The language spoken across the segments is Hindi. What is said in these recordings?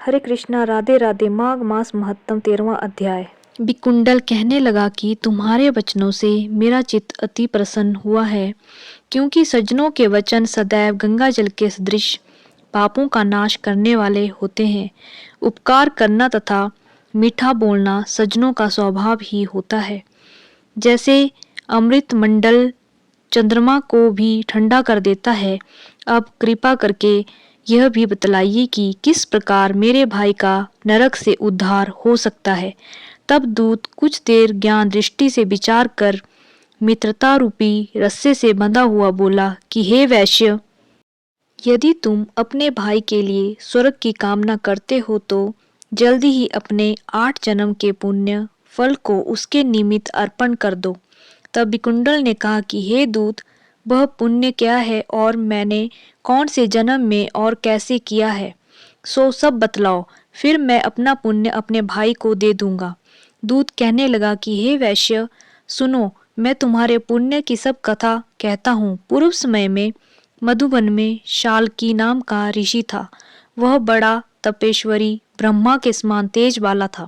हरे कृष्णा, राधे राधे। माघ मास महत्तम 13वां अध्याय। विकुंडल कहने लगा कि तुम्हारे वचनों से मेरा चित्त अति प्रसन्न हुआ है, क्योंकि सज्जनों के वचन सदैव गंगा जल के सदृश पापों का नाश करने वाले होते हैं। उपकार करना तथा मीठा बोलना सज्जनों का स्वभाव ही होता है। जैसे अमृत मंडल चंद्रमा को भी ठंडा कर देता है, अब कृपा करके यह भी बतलाइए कि किस प्रकार मेरे भाई का नरक से उद्धार हो सकता है। तब दूत कुछ देर ज्ञान दृष्टि से विचार कर मित्रता रूपी रस्से से बंधा हुआ बोला कि हे वैश्य, यदि तुम अपने भाई के लिए स्वर्ग की कामना करते हो तो जल्दी ही अपने 8 जन्म के पुण्य फल को उसके निमित्त अर्पण कर दो। तब विकुंडल ने कहा कि हे दूत, वह पुण्य क्या है और मैंने कौन से जन्म में और कैसे किया है, सो सब बतलाओ, फिर मैं अपना पुण्य अपने भाई को दे दूंगा। दूत कहने लगा कि हे वैश्य, सुनो, मैं तुम्हारे पुण्य की सब कथा कहता हूँ। पूर्व समय में मधुबन में शाल्की नाम का ऋषि था। वह बड़ा तपेश्वरी ब्रह्मा के समान तेज वाला था।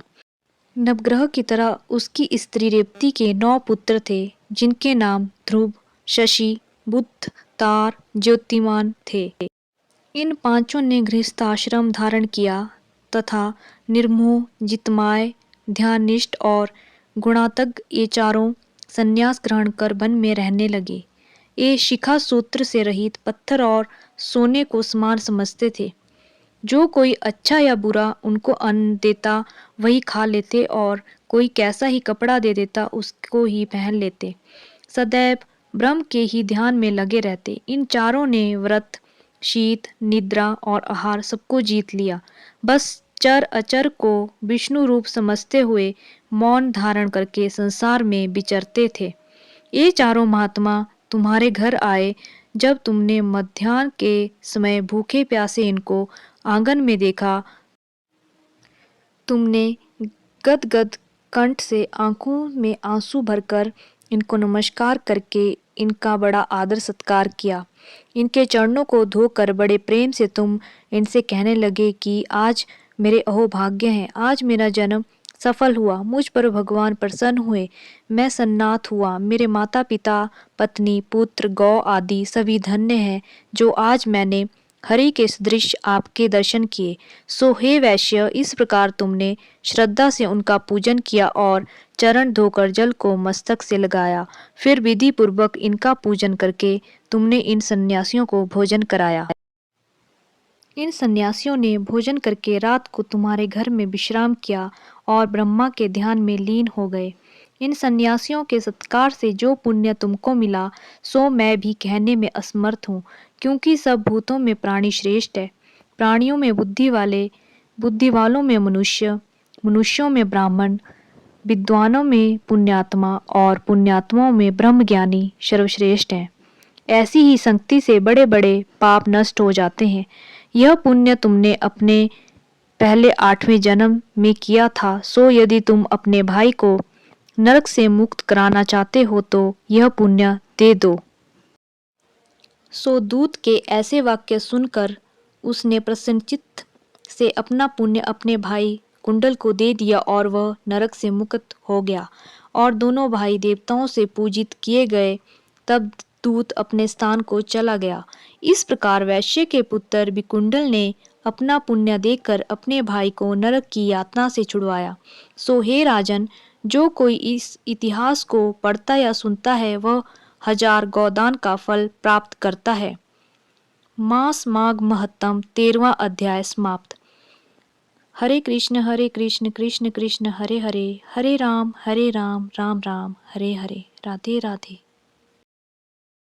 नवग्रह की तरह उसकी स्त्री रेवती के 9 पुत्र थे, जिनके नाम ध्रुव, शशि, बुध, तार, ज्योतिमान थे। इन पांचों ने गृहस्थाश्रम धारण किया तथा निर्मोह, जितमाय, ध्याननिष्ठ और गुणातज्ञ ये चारों संन्यास ग्रहण कर वन में रहने लगे। ये शिखा सूत्र से रहित पत्थर और सोने को समान समझते थे। जो कोई अच्छा या बुरा उनको अन्न देता वही खा लेते और कोई कैसा ही कपड़ा दे देता उसको ही पहन लेते। सदैव ब्रह्म के ही ध्यान में लगे रहते। इन चारों ने व्रत, शीत, निद्रा और आहार सबको जीत लिया। बस चर अचर को विष्णु रूप समझते हुए मौन धारण करके संसार में विचरते थे। ये चारों महात्मा तुम्हारे घर आए। जब तुमने मध्याह्न के समय भूखे प्यासे इनको आंगन में देखा, तुमने गदगद कंठ से आंखों में आंसू भरकर इनको नमस्कार करके इनका बड़ा आदर सत्कार किया। इनके चरणों को धोकर बड़े प्रेम से तुम इनसे कहने लगे कि आज मेरे अहोभाग्य हैं, आज मेरा जन्म सफल हुआ, मुझ पर भगवान प्रसन्न हुए, मैं सन्नाथ हुआ, मेरे माता पिता, पत्नी, पुत्र, गौ आदि सभी धन्य हैं जो आज मैंने हरि के सदृश आपके दर्शन किए। सो हे वैश्य, इस प्रकार तुमने श्रद्धा से उनका पूजन किया और चरण धोकर जल को मस्तक से लगाया। फिर विधि पूर्वक इनका पूजन करके तुमने इन सन्यासियों को भोजन कराया। इन सन्यासियों ने भोजन करके रात को तुम्हारे घर में विश्राम किया और ब्रह्मा के ध्यान में लीन हो गए। इन सन्यासियों के सत्कार से जो पुण्य तुमको मिला सो मैं भी कहने में असमर्थ हूँ, क्योंकि सब भूतों में प्राणी श्रेष्ठ है। प्राणियों में बुद्धि वाले, बुद्धि वालों में मनुष्य, मनुष्यों में ब्राह्मण, विद्वानों में पुण्यात्मा और पुण्यात्माओं में ब्रह्मज्ञानी सर्वश्रेष्ठ हैं। ऐसी ही संगति से बड़े बड़े पाप नष्ट हो जाते हैं। यह पुण्य तुमने अपने पहले 8वें जन्म में किया था, सो यदि तुम अपने भाई को नरक से मुक्त कराना चाहते हो तो यह पुण्य दे दो। सो दूत के ऐसे वाक्य सुनकर उसने प्रसन्नचित्त से अपना पुण्य अपने भाई कुंडल को दे दिया और वह नरक से मुक्त हो गया और दोनों भाई देवताओं से पूजित किए गए। तब दूत अपने स्थान को चला गया। इस प्रकार वैश्य के पुत्र विकुंडल ने अपना पुण्य देकर अपने भाई को नरक की यातना से छुड़वाया। सो हे राजन, जो कोई इस इतिहास को पढ़ता या सुनता है वह 1000 गोदान का फल प्राप्त करता है। मास माघ महत्तम 13वां अध्याय समाप्त। हरे कृष्ण कृष्ण कृष्ण हरे हरे, हरे राम राम राम हरे हरे। राधे राधे।